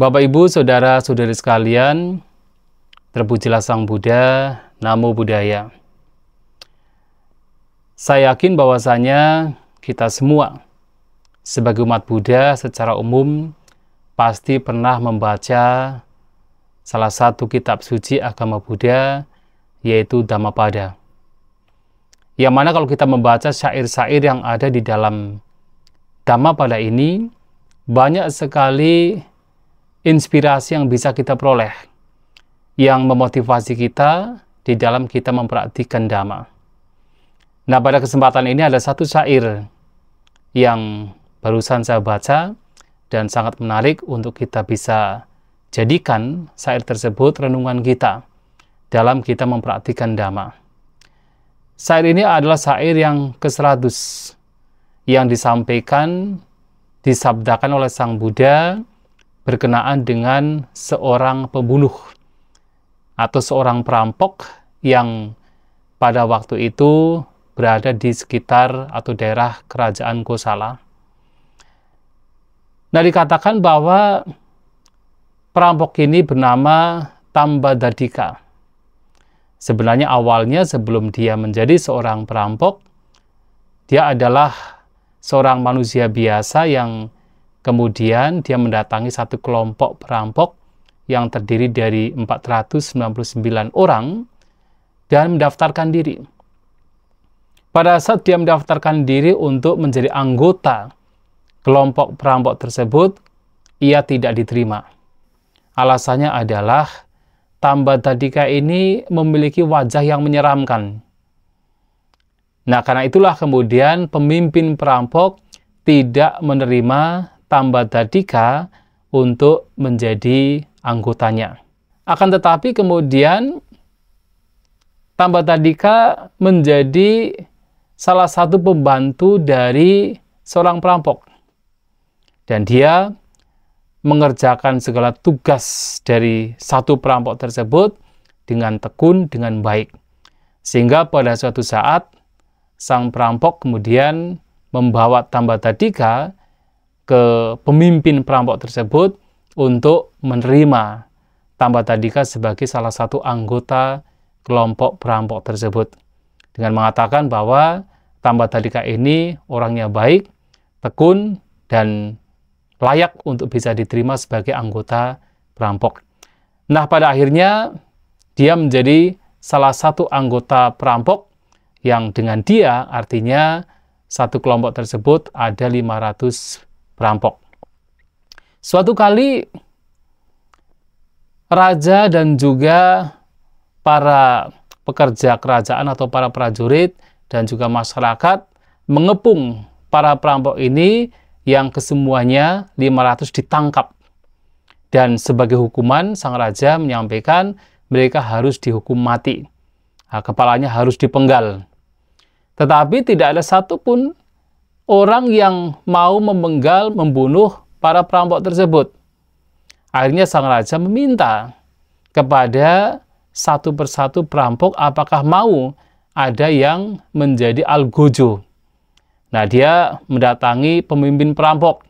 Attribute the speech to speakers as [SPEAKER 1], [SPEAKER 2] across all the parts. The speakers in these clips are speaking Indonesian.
[SPEAKER 1] Bapak, Ibu, Saudara-saudari sekalian, terpujilah Sang Buddha, Namo Buddhaya. Saya yakin bahwasanya kita semua sebagai umat Buddha secara umum pasti pernah membaca salah satu kitab suci agama Buddha, yaitu Dhammapada. Yang mana kalau kita membaca syair-syair yang ada di dalam Dhammapada ini, banyak sekali inspirasi yang bisa kita peroleh, yang memotivasi kita di dalam kita mempraktikkan Dhamma. Nah, pada kesempatan ini ada satu syair yang barusan saya baca dan sangat menarik untuk kita bisa jadikan syair tersebut renungan kita dalam kita mempraktikkan Dhamma. Syair ini adalah syair yang ke-100 yang disampaikan, disabdakan oleh Sang Buddha berkenaan dengan seorang pembunuh atau seorang perampok yang pada waktu itu berada di sekitar atau daerah kerajaan Kosala. Nah, dikatakan bahwa perampok ini bernama Tambadadika. Sebenarnya awalnya sebelum dia menjadi seorang perampok, dia adalah seorang manusia biasa yang kemudian dia mendatangi satu kelompok perampok yang terdiri dari 499 orang dan mendaftarkan diri. Pada saat dia mendaftarkan diri untuk menjadi anggota kelompok perampok tersebut, ia tidak diterima. Alasannya adalah Tambadadika ini memiliki wajah yang menyeramkan. Nah, karena itulah kemudian pemimpin perampok tidak menerima Tambadadika untuk menjadi anggotanya. Akan tetapi kemudian Tambadadika menjadi salah satu pembantu dari seorang perampok. Dan dia mengerjakan segala tugas dari satu perampok tersebut dengan tekun, dengan baik. Sehingga pada suatu saat sang perampok kemudian membawa Tambadadika ke pemimpin perampok tersebut untuk menerima Tambadadika sebagai salah satu anggota kelompok perampok tersebut, dengan mengatakan bahwa Tambadadika ini orangnya baik, tekun, dan layak untuk bisa diterima sebagai anggota perampok. Nah, pada akhirnya dia menjadi salah satu anggota perampok yang dengan dia artinya satu kelompok tersebut ada 500 perampok. Suatu kali raja dan juga para pekerja kerajaan atau para prajurit dan juga masyarakat mengepung para perampok ini yang kesemuanya 500 ditangkap. Dan sebagai hukuman sang raja menyampaikan mereka harus dihukum mati. Nah, kepalanya harus dipenggal. Tetapi tidak ada satupun orang yang mau memenggal, membunuh para perampok tersebut. Akhirnya sang raja meminta kepada satu persatu perampok apakah mau ada yang menjadi algojo. Nah, dia mendatangi pemimpin perampok,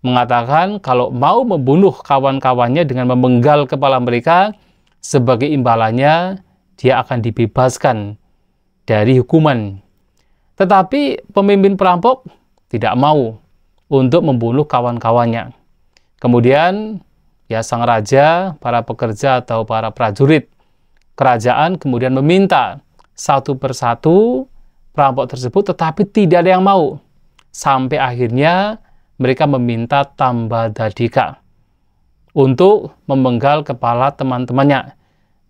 [SPEAKER 1] mengatakan kalau mau membunuh kawan-kawannya dengan memenggal kepala mereka, sebagai imbalannya dia akan dibebaskan dari hukuman. Tetapi pemimpin perampok tidak mau untuk membunuh kawan-kawannya. Kemudian ya sang raja, para pekerja atau para prajurit kerajaan kemudian meminta satu persatu perampok tersebut, tetapi tidak ada yang mau. Sampai akhirnya mereka meminta Tambadadika untuk memenggal kepala teman-temannya.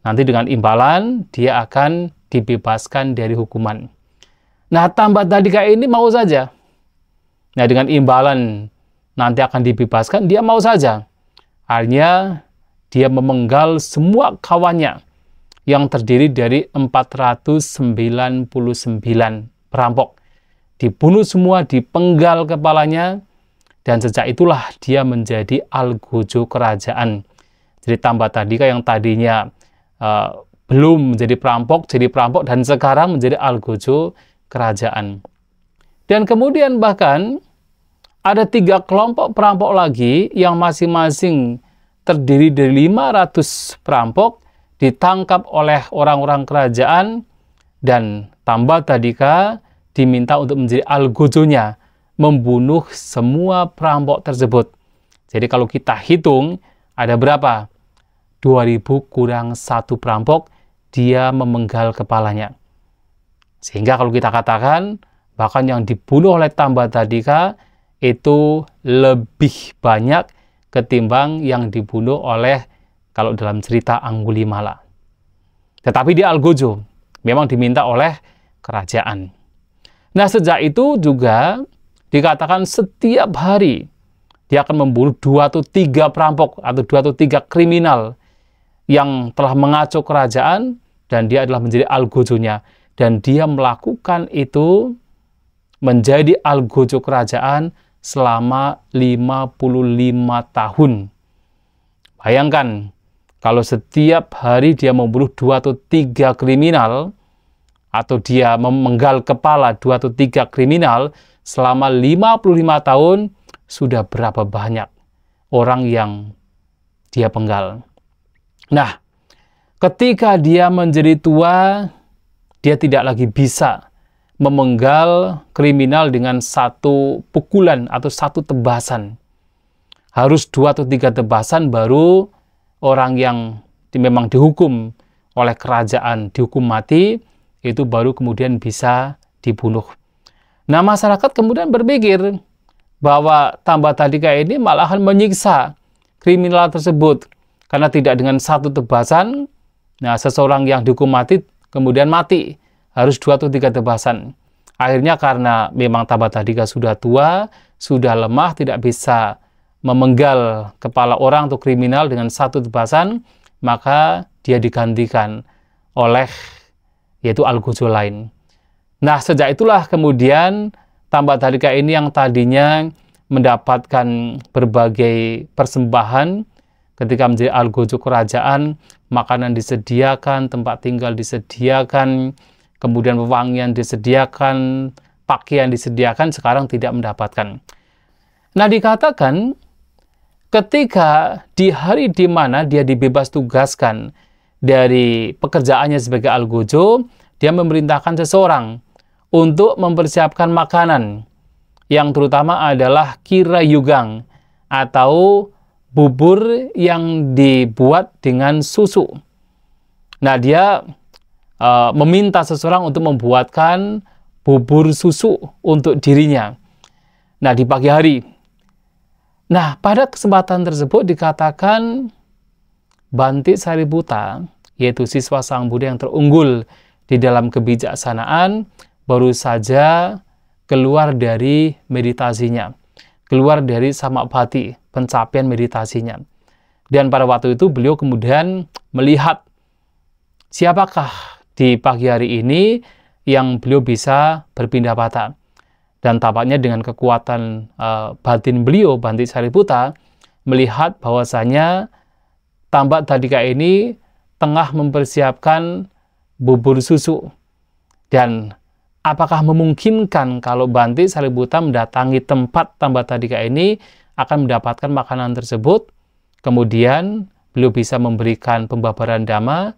[SPEAKER 1] Nanti dengan imbalan dia akan dibebaskan dari hukuman. Nah, Tambadadika ini mau saja. Nah, dengan imbalan nanti akan dibebaskan, dia mau saja. Akhirnya dia memenggal semua kawannya yang terdiri dari 499 perampok. Dibunuh semua, dipenggal kepalanya, dan sejak itulah dia menjadi algojo kerajaan. Jadi Tambadadika yang tadinya belum menjadi perampok, jadi perampok, dan sekarang menjadi algojo kerajaan. Dan kemudian bahkan ada 3 kelompok perampok lagi yang masing-masing terdiri dari 500 perampok ditangkap oleh orang-orang kerajaan, dan Tambadhadika diminta untuk menjadi algojonya, membunuh semua perampok tersebut. Jadi kalau kita hitung, ada berapa? 2000 kurang 1 perampok, dia memenggal kepalanya. Sehingga kalau kita katakan, bahkan yang dibunuh oleh Tambadhadika itu lebih banyak ketimbang yang dibunuh oleh, kalau dalam cerita, Anggulimala. Tetapi dia algojo, memang diminta oleh kerajaan. Nah, sejak itu juga dikatakan setiap hari dia akan membunuh 2 atau 3 perampok atau 2 atau 3 kriminal yang telah mengacau kerajaan, dan dia adalah menjadi algojonya. Dan dia melakukan itu menjadi algojo kerajaan selama 55 tahun. Bayangkan, kalau setiap hari dia membunuh 2 atau 3 kriminal, atau dia memenggal kepala 2 atau 3 kriminal selama 55 tahun, sudah berapa banyak orang yang dia penggal. Nah, ketika dia menjadi tua, dia tidak lagi bisa memenggal kriminal dengan 1 pukulan atau 1 tebasan. Harus 2 atau 3 tebasan baru orang yang memang dihukum oleh kerajaan, dihukum mati, itu baru kemudian bisa dibunuh. Nah, masyarakat kemudian berpikir bahwa Tambadhadika ini malahan menyiksa kriminal tersebut, karena tidak dengan 1 tebasan, nah seseorang yang dihukum mati kemudian mati, harus 2 atau 3 tebasan. Akhirnya karena memang Tambadhadika sudah tua, sudah lemah, tidak bisa memenggal kepala orang atau kriminal dengan 1 tebasan, maka dia digantikan oleh yaitu algojo lain. Nah, sejak itulah kemudian Tambadhadika ini yang tadinya mendapatkan berbagai persembahan ketika menjadi algojo kerajaan, makanan disediakan, tempat tinggal disediakan, kemudian wewangian disediakan, pakaian disediakan, sekarang tidak mendapatkan. Nah, dikatakan ketika di hari di mana dia dibebas tugaskan dari pekerjaannya sebagai algojo, dia memerintahkan seseorang untuk mempersiapkan makanan, yang terutama adalah kirayugang atau bubur yang dibuat dengan susu. Nah, dia meminta seseorang untuk membuatkan bubur susu untuk dirinya. Nah, di pagi hari. Nah, pada kesempatan tersebut dikatakan Banti Sariputa, yaitu siswa Sang Buddha yang terunggul di dalam kebijaksanaan, baru saja keluar dari meditasinya, keluar dari samapati, pencapaian meditasinya. Dan pada waktu itu beliau kemudian melihat siapakah di pagi hari ini yang beliau bisa berpindah patah. Dan tampaknya dengan kekuatan batin beliau, Banti Sariputa, melihat bahwasanya Tambadhadika ini tengah mempersiapkan bubur susu. Dan apakah memungkinkan kalau Banti Sariputa mendatangi tempat Tambadhadika ini akan mendapatkan makanan tersebut, kemudian beliau bisa memberikan pembabaran dhamma,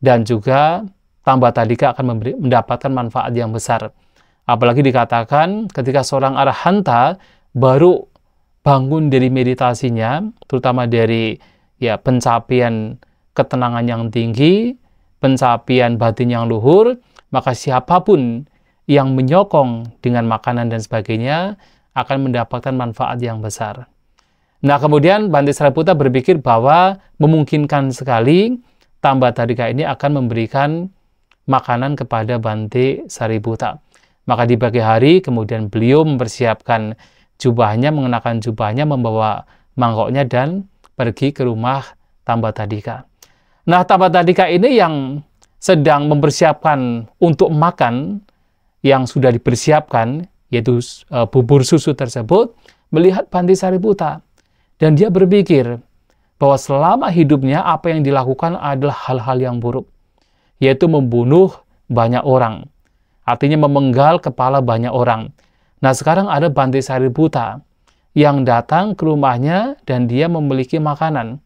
[SPEAKER 1] dan juga Tambadhadika akan mendapatkan manfaat yang besar. Apalagi dikatakan ketika seorang arahanta baru bangun dari meditasinya, terutama dari pencapaian ketenangan yang tinggi, pencapaian batin yang luhur, maka siapapun yang menyokong dengan makanan dan sebagainya akan mendapatkan manfaat yang besar. Nah, kemudian Banti Sariputa berpikir bahwa memungkinkan sekali Tambadhadika ini akan memberikan makanan kepada Banti Sariputa. Maka di pagi hari kemudian beliau mempersiapkan jubahnya, mengenakan jubahnya, membawa mangkoknya dan pergi ke rumah Tambadhadika. Nah, Tambadhadika ini yang sedang mempersiapkan untuk makan yang sudah dipersiapkan, yaitu bubur susu tersebut, melihat Banti Sariputa. Dan dia berpikir bahwa selama hidupnya apa yang dilakukan adalah hal-hal yang buruk, yaitu membunuh banyak orang. Artinya memenggal kepala banyak orang. Nah, sekarang ada Banti Sariputa yang datang ke rumahnya dan dia memiliki makanan.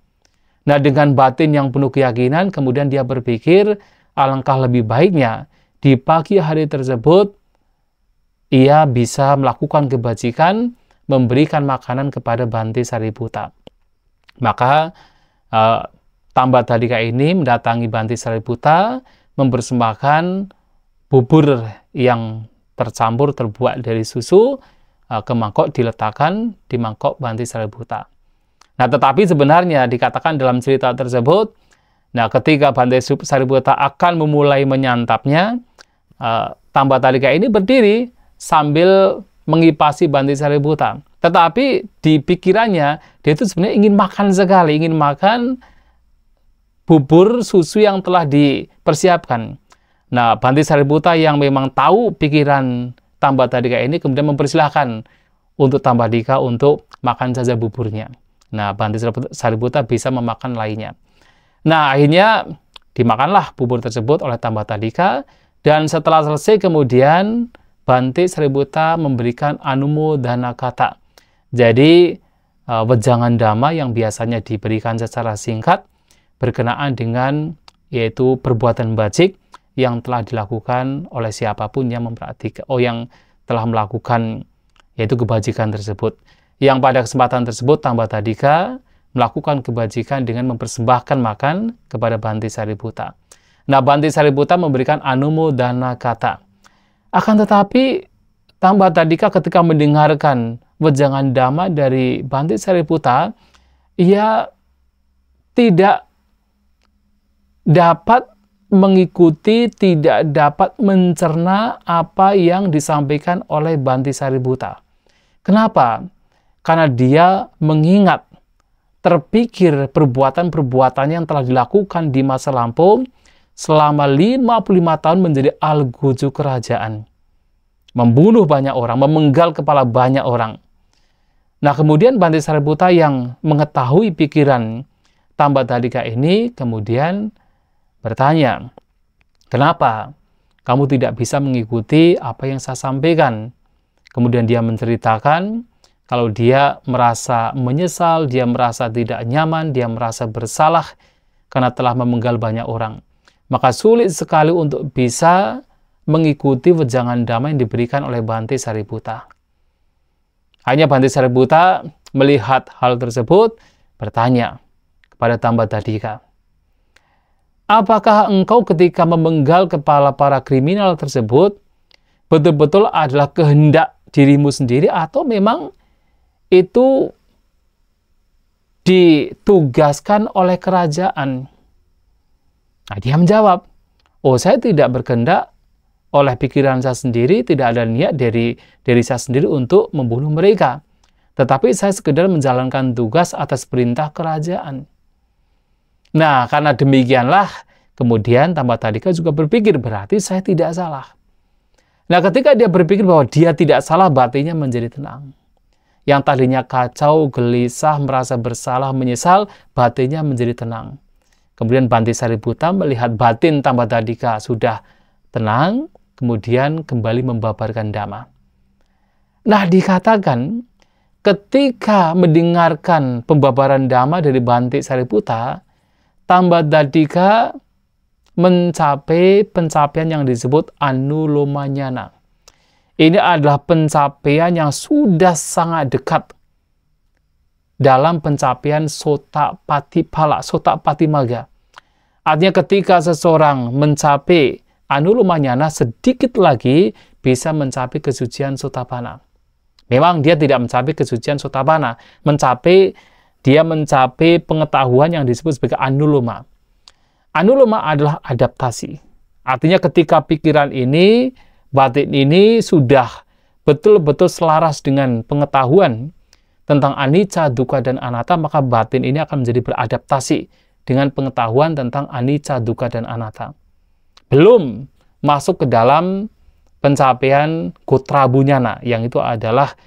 [SPEAKER 1] Nah, dengan batin yang penuh keyakinan, kemudian dia berpikir alangkah lebih baiknya di pagi hari tersebut ia bisa melakukan kebajikan, memberikan makanan kepada Bante Sariputa. Maka Tambadhalika ini mendatangi Bante Sariputa, mempersembahkan bubur yang terbuat dari susu ke mangkok, diletakkan di mangkok Bante Sariputa. Nah, tetapi sebenarnya dikatakan dalam cerita tersebut, nah ketika Bante Sariputa akan memulai menyantapnya, Tambadhalika ini berdiri sambil mengipasi Bante Sariputa. Tetapi di pikirannya, dia itu sebenarnya ingin makan sekali, ingin makan bubur susu yang telah dipersiapkan. Nah, Bante Sariputa yang memang tahu pikiran Tambadhalika ini kemudian mempersilahkan untuk Tambadhalika untuk makan saja buburnya. Nah, Bante Sariputa bisa memakan lainnya. Nah, akhirnya dimakanlah bubur tersebut oleh Tambadhalika, dan setelah selesai kemudian Bante Sariputa memberikan anumodana kata. Jadi, wejangan dhamma yang biasanya diberikan secara singkat berkenaan dengan yaitu perbuatan bajik yang telah dilakukan oleh siapapun yang memperhatikan, yang telah melakukan yaitu kebajikan tersebut. Yang pada kesempatan tersebut Tambadhalika melakukan kebajikan dengan mempersembahkan makan kepada Bante Sariputa. Nah, Bante Sariputa memberikan anumodana kata. Akan tetapi Tambadhalika ketika mendengarkan wejangan dhamma dari Bante Sariputa, ia tidak dapat mengikuti, tidak dapat mencerna apa yang disampaikan oleh Bante Sariputa. Kenapa? Karena dia mengingat, terpikir perbuatan-perbuatan yang telah dilakukan di masa lampau selama 55 tahun menjadi algojo kerajaan. Membunuh banyak orang, memenggal kepala banyak orang. Nah, kemudian Bante Sariputa yang mengetahui pikiran Tambadhalika ini kemudian bertanya, kenapa kamu tidak bisa mengikuti apa yang saya sampaikan? Kemudian dia menceritakan kalau dia merasa menyesal, dia merasa tidak nyaman, dia merasa bersalah karena telah memenggal banyak orang. Maka sulit sekali untuk bisa mengikuti wejangan dhamma yang diberikan oleh Bante Sariputa. Hanya Bante Sariputa melihat hal tersebut, bertanya kepada Tambadhalika, apakah engkau ketika memenggal kepala para kriminal tersebut betul-betul adalah kehendak dirimu sendiri atau memang itu ditugaskan oleh kerajaan? Nah, dia menjawab, oh, saya tidak berkehendak oleh pikiran saya sendiri, tidak ada niat dari saya sendiri untuk membunuh mereka. Tetapi saya sekedar menjalankan tugas atas perintah kerajaan. Nah, karena demikianlah, kemudian Tambadhalika juga berpikir, berarti saya tidak salah. Nah, ketika dia berpikir bahwa dia tidak salah, batinnya menjadi tenang. Yang tadinya kacau, gelisah, merasa bersalah, menyesal, batinnya menjadi tenang. Kemudian Bante Sariputa melihat batin Tambadhalika sudah tenang, kemudian kembali membabarkan dhamma. Nah, dikatakan ketika mendengarkan pembabaran dhamma dari Bante Sariputa, Tambadhalika mencapai pencapaian yang disebut anulomanyana. Ini adalah pencapaian yang sudah sangat dekat dalam pencapaian sotapatipala, sotapatimaga. Artinya ketika seseorang mencapai anulomanyana, sedikit lagi bisa mencapai kesucian sotapanna. Memang dia tidak mencapai kesucian sotapanna, dia mencapai pengetahuan yang disebut sebagai anuloma. Anuloma adalah adaptasi. Artinya ketika pikiran ini, batin ini sudah betul-betul selaras dengan pengetahuan tentang anicca, dukkha, dan anatta, maka batin ini akan menjadi beradaptasi dengan pengetahuan tentang anicca, dukkha, dan anatta. Belum masuk ke dalam pencapaian kotrabunyana, yang itu adalah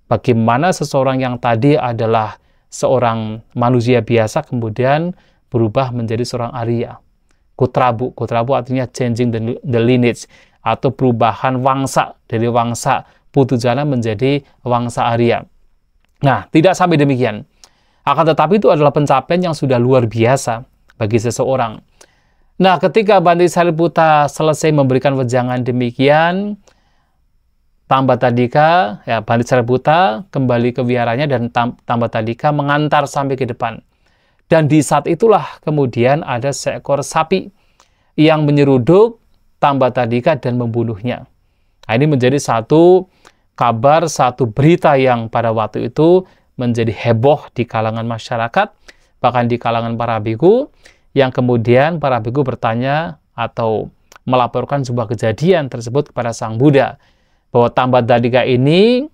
[SPEAKER 1] bagaimana seseorang yang tadi adalah seorang manusia biasa kemudian berubah menjadi seorang Arya. Kotrabu artinya changing the lineage, atau perubahan wangsa dari wangsa Putujana menjadi wangsa Arya. Nah, tidak sampai demikian. Akan tetapi itu adalah pencapaian yang sudah luar biasa bagi seseorang. Nah, ketika Bhante Sariputa selesai memberikan wejangan demikian, Tambatadika, ya Bhante Sariputa kembali ke wiharanya dan Tambatadika mengantar sampai ke depan. Dan di saat itulah kemudian ada seekor sapi yang menyeruduk Tambatadika dan membunuhnya. Nah, ini menjadi satu kabar, satu berita yang pada waktu itu menjadi heboh di kalangan masyarakat, bahkan di kalangan para biku, yang kemudian para biku bertanya atau melaporkan sebuah kejadian tersebut kepada Sang Buddha, bahwa Tambatadika ini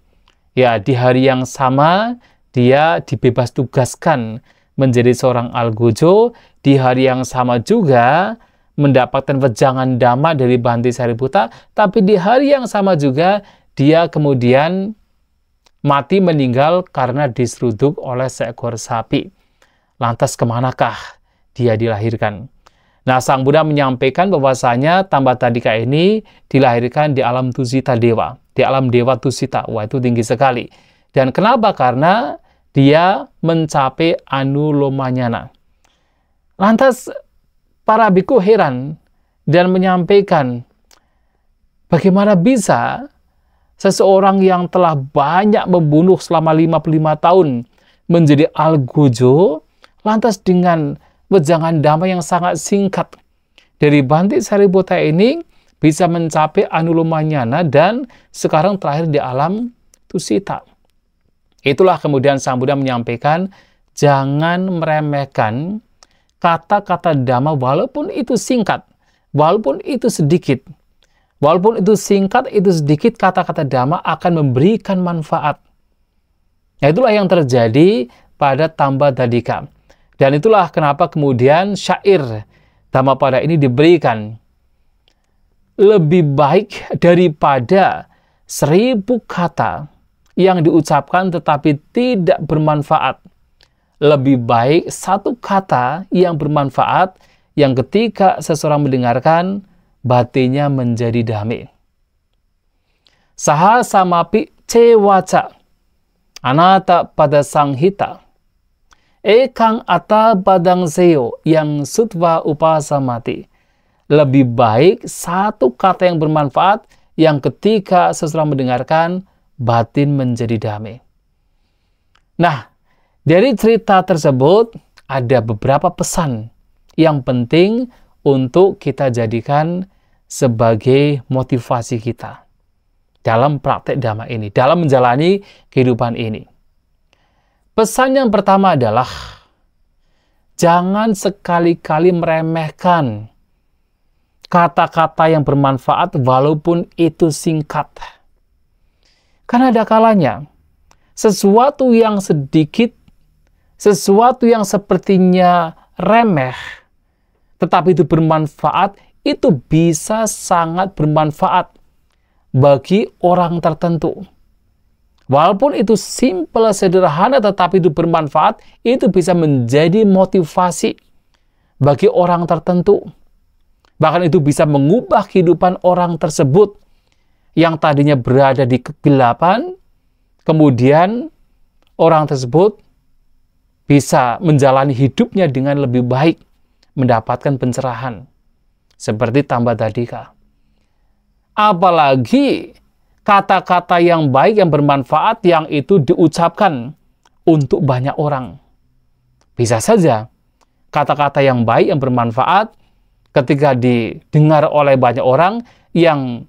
[SPEAKER 1] ya di hari yang sama dia dibebas tugaskan menjadi seorang algojo, di hari yang sama juga mendapatkan wejangan dhamma dari Bhante Sariputa, tapi di hari yang sama juga dia kemudian mati meninggal karena diseruduk oleh seekor sapi. Lantas kemanakah dia dilahirkan? Nah, Sang Buddha menyampaikan bahwasanya Tambatadika ini dilahirkan di alam Tusita Dewa, di alam Dewa Tusita. Wah, itu tinggi sekali. Dan kenapa? Karena dia mencapai Anulomanyana. Lantas para biku heran dan menyampaikan, bagaimana bisa seseorang yang telah banyak membunuh selama 55 tahun menjadi algojo, lantas dengan wejangan dhamma yang sangat singkat dari Bhante Sariputa ini bisa mencapai Anulomanyana dan sekarang terakhir di alam Tusita. Itulah kemudian Sang Buddha menyampaikan, jangan meremehkan kata-kata dhamma walaupun itu singkat, walaupun itu sedikit. Walaupun itu singkat, itu sedikit, kata-kata dhamma akan memberikan manfaat. Nah, itulah yang terjadi pada Tambatadika. Dan itulah kenapa kemudian syair Dhammapada ini diberikan. Lebih baik daripada 1000 kata yang diucapkan tetapi tidak bermanfaat. Lebih baik 1 kata yang bermanfaat yang ketika seseorang mendengarkan, batinnya menjadi damai. Saha samapi cewaca anata pada sanghita ekang ata badang seo yang sutva upasamati. Lebih baik 1 kata yang bermanfaat yang ketika seseorang mendengarkan, batin menjadi damai. Nah, dari cerita tersebut ada beberapa pesan yang penting untuk kita jadikan sebagai motivasi kita dalam praktek dhamma ini, dalam menjalani kehidupan ini. Pesan yang pertama adalah jangan sekali-kali meremehkan kata-kata yang bermanfaat walaupun itu singkat. Karena ada kalanya sesuatu yang sedikit, sesuatu yang sepertinya remeh, tetapi itu bermanfaat, itu bisa sangat bermanfaat bagi orang tertentu. Walaupun itu simpel, sederhana, tetapi itu bermanfaat, itu bisa menjadi motivasi bagi orang tertentu. Bahkan itu bisa mengubah kehidupan orang tersebut yang tadinya berada di kegelapan, kemudian orang tersebut bisa menjalani hidupnya dengan lebih baik, mendapatkan pencerahan. Seperti Tambatadika. Apalagi kata-kata yang baik, yang bermanfaat, yang itu diucapkan untuk banyak orang. Bisa saja kata-kata yang baik, yang bermanfaat, ketika didengar oleh banyak orang, yang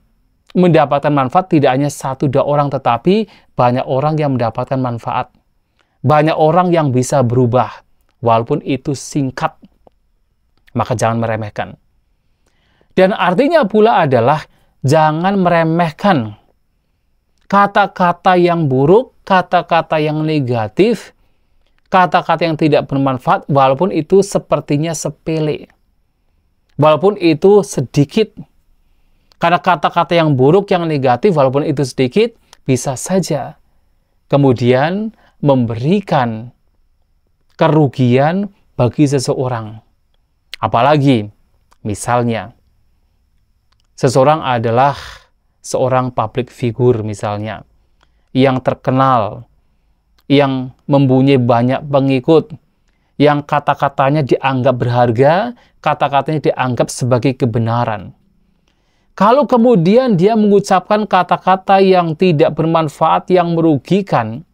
[SPEAKER 1] mendapatkan manfaat tidak hanya 1-2 orang, tetapi banyak orang yang mendapatkan manfaat. Banyak orang yang bisa berubah, walaupun itu singkat. Maka jangan meremehkan. Dan artinya pula adalah jangan meremehkan kata-kata yang buruk, kata-kata yang negatif, kata-kata yang tidak bermanfaat, walaupun itu sepertinya sepele. Walaupun itu sedikit. Karena kata-kata yang buruk, yang negatif, walaupun itu sedikit, bisa saja kemudian memberikan kerugian bagi seseorang. Apalagi, misalnya, seseorang adalah seorang public figure misalnya, yang terkenal, yang mempunyai banyak pengikut, yang kata-katanya dianggap berharga, kata-katanya dianggap sebagai kebenaran. Kalau kemudian dia mengucapkan kata-kata yang tidak bermanfaat, yang merugikan,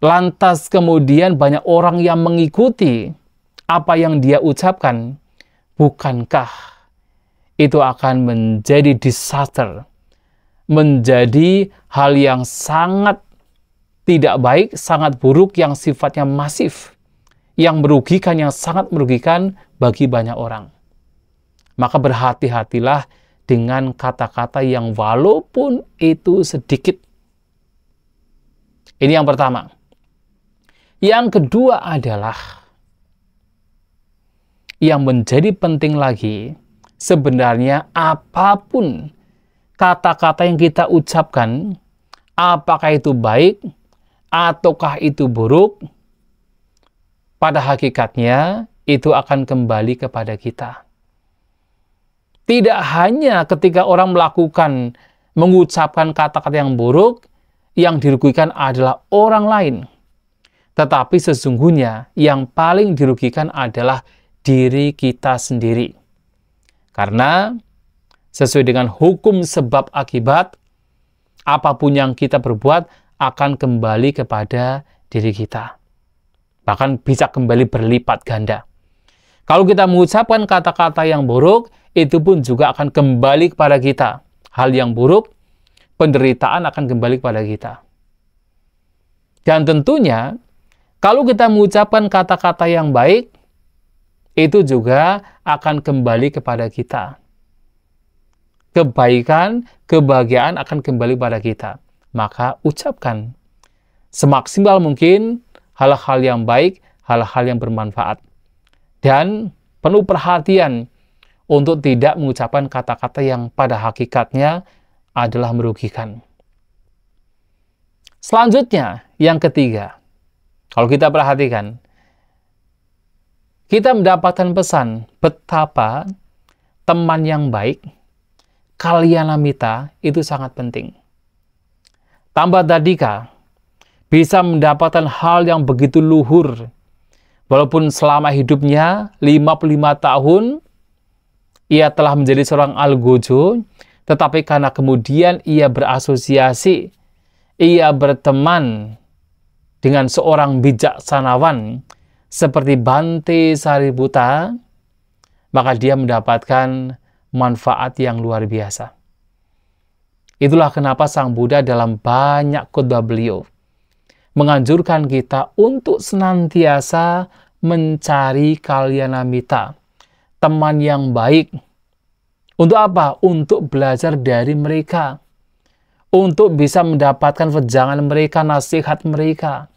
[SPEAKER 1] lantas kemudian banyak orang yang mengikuti apa yang dia ucapkan, bukankah itu akan menjadi disaster, menjadi hal yang sangat tidak baik, sangat buruk, yang sifatnya masif, yang merugikan, yang sangat merugikan bagi banyak orang. Maka berhati-hatilah dengan kata-kata yang walaupun itu sedikit. Ini yang pertama. Yang kedua adalah, yang menjadi penting lagi, sebenarnya apapun kata-kata yang kita ucapkan, apakah itu baik ataukah itu buruk, pada hakikatnya itu akan kembali kepada kita. Tidak hanya ketika orang mengucapkan kata-kata yang buruk, yang dirugikan adalah orang lain. Tetapi sesungguhnya yang paling dirugikan adalah diri kita sendiri. Karena sesuai dengan hukum sebab akibat, apapun yang kita berbuat akan kembali kepada diri kita. Bahkan bisa kembali berlipat ganda. Kalau kita mengucapkan kata-kata yang buruk, itu pun juga akan kembali kepada kita. Hal yang buruk, penderitaan akan kembali kepada kita. Dan tentunya, kalau kita mengucapkan kata-kata yang baik, itu juga akan kembali kepada kita. Kebaikan, kebahagiaan akan kembali pada kita. Maka ucapkan semaksimal mungkin hal-hal yang baik, hal-hal yang bermanfaat. Dan penuh perhatian untuk tidak mengucapkan kata-kata yang pada hakikatnya adalah merugikan. Selanjutnya, yang ketiga, kalau kita perhatikan, kita mendapatkan pesan betapa teman yang baik, kalyanamita, itu sangat penting. Tambah tadika, bisa mendapatkan hal yang begitu luhur, walaupun selama hidupnya 55 tahun, ia telah menjadi seorang algojo, tetapi karena kemudian ia berasosiasi, ia berteman dengan seorang bijaksanawan seperti Bante Sariputta, maka dia mendapatkan manfaat yang luar biasa. Itulah kenapa Sang Buddha dalam banyak khotbah beliau menganjurkan kita untuk senantiasa mencari kalyanamita, teman yang baik. Untuk apa? Untuk belajar dari mereka. Untuk bisa mendapatkan wejangan mereka, nasihat mereka.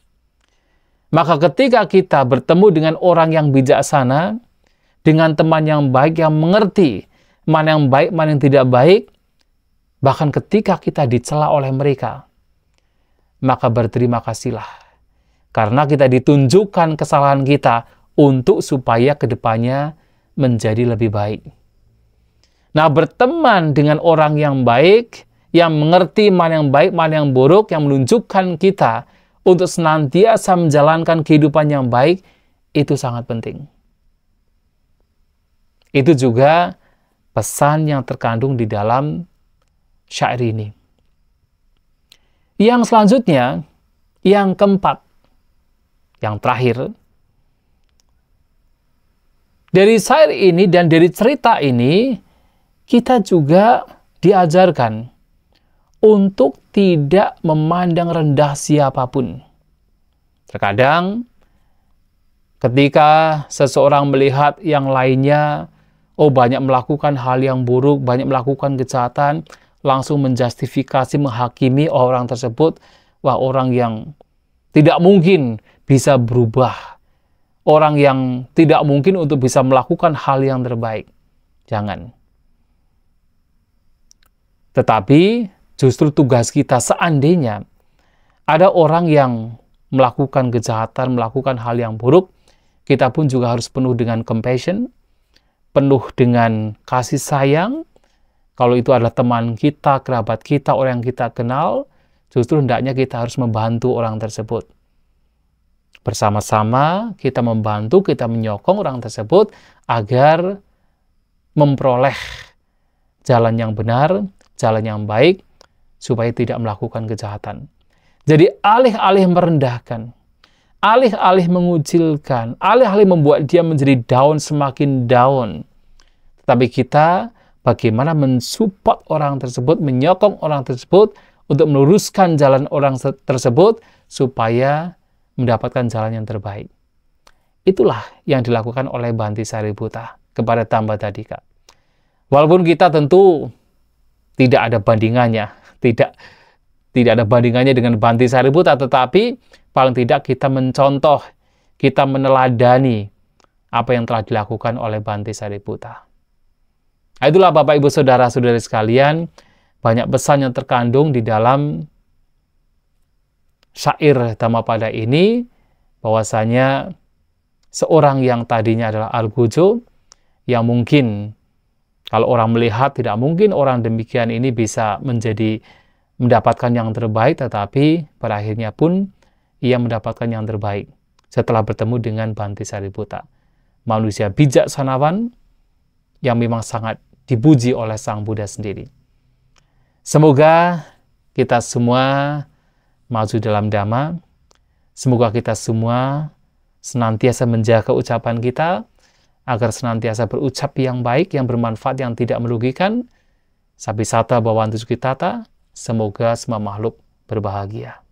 [SPEAKER 1] Maka ketika kita bertemu dengan orang yang bijaksana, dengan teman yang baik, yang mengerti mana yang baik, mana yang tidak baik, bahkan ketika kita dicela oleh mereka, maka berterima kasihlah. Karena kita ditunjukkan kesalahan kita untuk supaya kedepannya menjadi lebih baik. Nah, berteman dengan orang yang baik, yang mengerti mana yang baik, mana yang buruk, yang menunjukkan kita untuk senantiasa menjalankan kehidupan yang baik, itu sangat penting. Itu juga pesan yang terkandung di dalam syair ini. Yang selanjutnya, yang keempat, yang terakhir, dari syair ini dan dari cerita ini, kita juga diajarkan untuk tidak memandang rendah siapapun. Terkadang, ketika seseorang melihat yang lainnya, banyak melakukan hal yang buruk, banyak melakukan kejahatan, langsung menjustifikasi, menghakimi orang tersebut, wah, orang yang tidak mungkin bisa berubah, orang yang tidak mungkin untuk bisa melakukan hal yang terbaik. Jangan. Tetapi justru tugas kita, seandainya ada orang yang melakukan kejahatan, melakukan hal yang buruk, kita pun juga harus penuh dengan compassion, penuh dengan kasih sayang. Kalau itu adalah teman kita, kerabat kita, orang yang kita kenal, justru hendaknya kita harus membantu orang tersebut. Bersama-sama kita membantu, kita menyokong orang tersebut agar memperoleh jalan yang benar, jalan yang baik, supaya tidak melakukan kejahatan. Jadi alih-alih merendahkan, alih-alih mengucilkan, alih-alih membuat dia menjadi down, semakin down, tetapi kita bagaimana mensupport orang tersebut, menyokong orang tersebut untuk meluruskan jalan orang tersebut supaya mendapatkan jalan yang terbaik. Itulah yang dilakukan oleh Bhante Sariputa kepada Tamba Tadika. Walaupun kita tentu tidak ada bandingannya, tidak ada bandingannya dengan Bhante Sariputa, tetapi paling tidak kita mencontoh, kita meneladani apa yang telah dilakukan oleh Bhante Sariputa. Itulah Bapak Ibu Saudara-saudari sekalian, banyak pesan yang terkandung di dalam syair Dhammapada ini, bahwasanya seorang yang tadinya adalah Argojo, yang mungkin kalau orang melihat tidak mungkin orang demikian ini bisa mendapatkan yang terbaik, tetapi pada akhirnya pun ia mendapatkan yang terbaik setelah bertemu dengan Bhante Sariputa, manusia bijaksanawan yang memang sangat dipuji oleh Sang Buddha sendiri. Semoga kita semua maju dalam Dhamma. Semoga kita semua senantiasa menjaga ucapan kita, agar senantiasa berucap yang baik, yang bermanfaat, yang tidak merugikan. Sabisata Bhavantu Sukhitata, semoga semua makhluk berbahagia.